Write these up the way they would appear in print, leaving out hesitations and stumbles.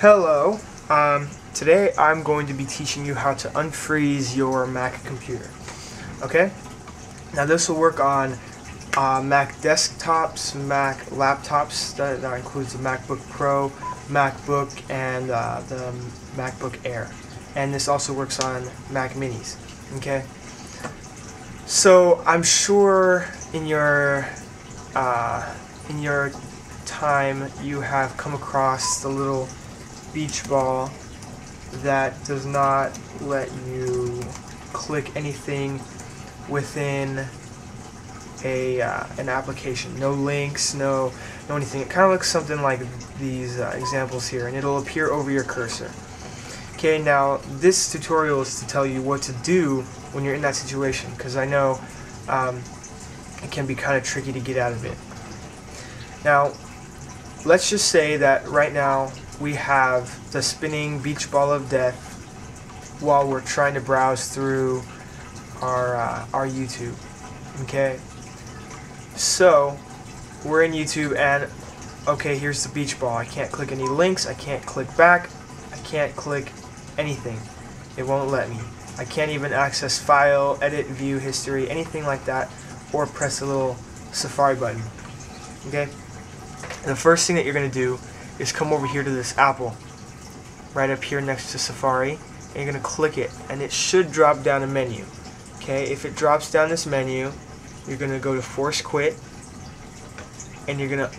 Hello, today I'm going to be teaching you how to unfreeze your Mac computer. Okay, now this will work on Mac desktops, Mac laptops, that includes the MacBook Pro, MacBook, and the MacBook Air. And this also works on Mac Minis. Okay, so I'm sure in your time you have come across the little beach ball that does not let you click anything within an application. No links, no anything. It kind of looks something like these examples here, and it'll appear over your cursor. Okay, now this tutorial is to tell you what to do when you're in that situation, because I know it can be kind of tricky to get out of it. Now, let's just say that right now we have the spinning beach ball of death while we're trying to browse through our YouTube. Okay, so we're in YouTube, and okay, here's the beach ball. I can't click any links, I can't click back, I can't click anything. It won't let me. I can't even access file, edit, view, history, anything like that, or press the little Safari button. Okay, the first thing that you're going to do is come over here to this apple right up here next to Safari, and you're going to click it, and it should drop down a menu. Okay, if it drops down this menu, you're going to go to force quit, and you're going to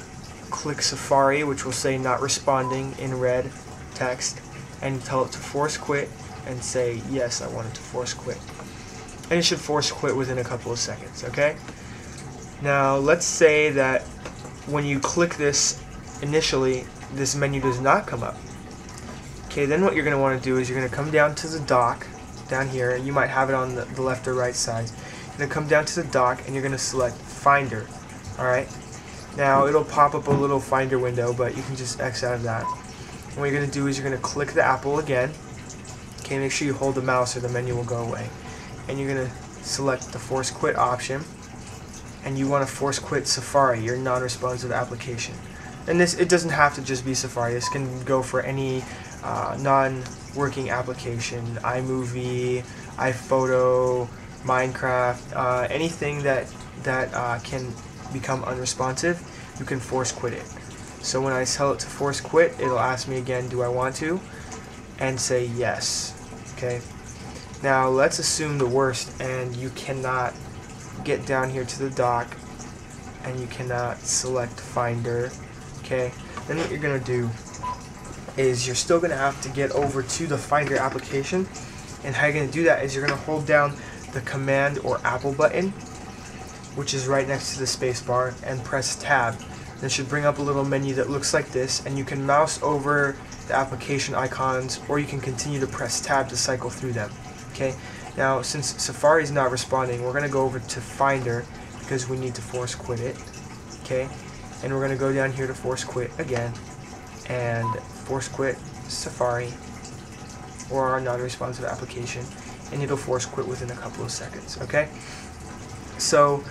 click Safari, which will say not responding in red text, and tell it to force quit and say yes, I want it to force quit, and it should force quit within a couple of seconds. Okay, now let's say that when you click this initially, this menu does not come up. Okay, then what you're going to want to do is you're going to come down to the dock down here. You might have it on the left or right side. You're going to come down to the dock, and you're going to select Finder. Alright, now it'll pop up a little Finder window, but you can just X out of that. And what you're going to do is you're going to click the apple again. Okay, make sure you hold the mouse or the menu will go away. And you're going to select the force quit option, and you want to force quit Safari, your non-responsive application. And it doesn't have to just be Safari. This can go for any non-working application, iMovie, iPhoto, Minecraft, anything that can become unresponsive. You can force quit it. So when I tell it to force quit, it'll ask me again, do I want to? And say yes. Okay. Now let's assume the worst, and you cannot get down here to the dock, and you cannot select Finder. Okay, then what you're going to do is you're still going to have to get over to the Finder application, and how you're going to do that is you're going to hold down the Command or Apple button, which is right next to the space bar, and press Tab. And it should bring up a little menu that looks like this, and you can mouse over the application icons, or you can continue to press Tab to cycle through them. Okay, now since Safari is not responding, we're going to go over to Finder because we need to force quit it. Okay, and we're going to go down here to force quit again, and force quit Safari or our non-responsive application, and it'll force quit within a couple of seconds. Okay, so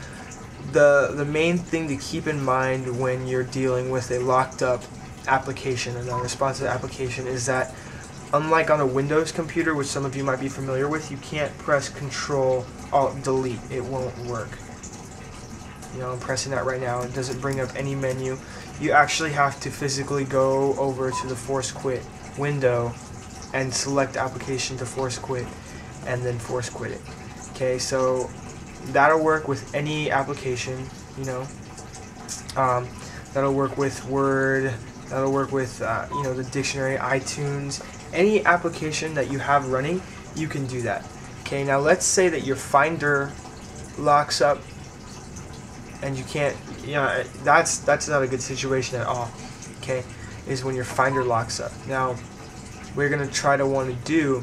the main thing to keep in mind when you're dealing with a locked up application, a non-responsive application, is that unlike on a Windows computer, which some of you might be familiar with, you can't press Control Alt Delete. It won't work. You know, I'm pressing that right now. It doesn't bring up any menu. You actually have to physically go over to the force quit window and select application to force quit, and then force quit it. Okay, so that'll work with any application. You know, that'll work with Word. That'll work with you know, the dictionary, iTunes, any application that you have running. You can do that. Okay, now let's say that your Finder locks up, and you can't, you know, that's not a good situation at all. Okay, is when your Finder locks up. Now, what you're gonna try to want to do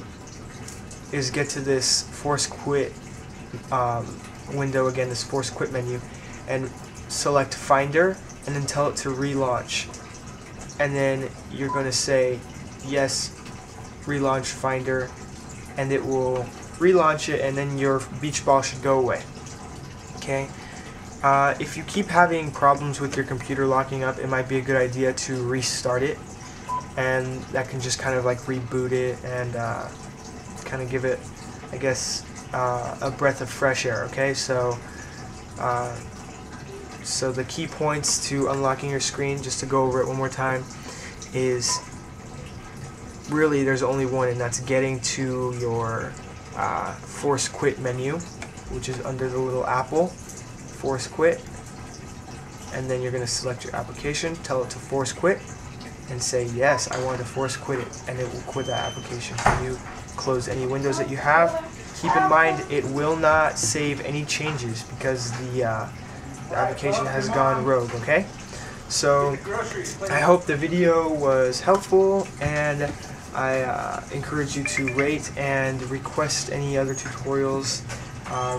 is get to this force quit window again, this force quit menu, and select Finder, and then tell it to relaunch. And then you're gonna say yes, relaunch Finder, and it will relaunch it, and then your beach ball should go away. Okay. If you keep having problems with your computer locking up, it might be a good idea to restart it. and that can just kind of like reboot it and kind of give it, I guess, a breath of fresh air. Okay, so the key points to unlocking your screen, just to go over it one more time, is really there's only one, and that's getting to your force quit menu, which is under the little apple, force quit, and then you're going to select your application, tell it to force quit, and say yes, I want to force quit it, and it will quit that application for you. Close any windows that you have. Keep in mind it will not save any changes because the application has gone rogue. Okay, so I hope the video was helpful, and I encourage you to rate and request any other tutorials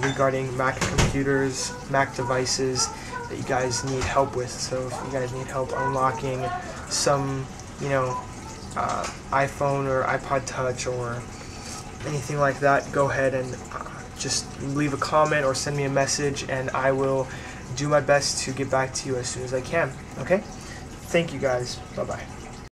regarding Mac computers, Mac devices that you guys need help with. So if you guys need help unlocking some, iPhone or iPod Touch or anything like that, go ahead and just leave a comment or send me a message, and I will do my best to get back to you as soon as I can. Okay? Thank you guys. Bye-bye.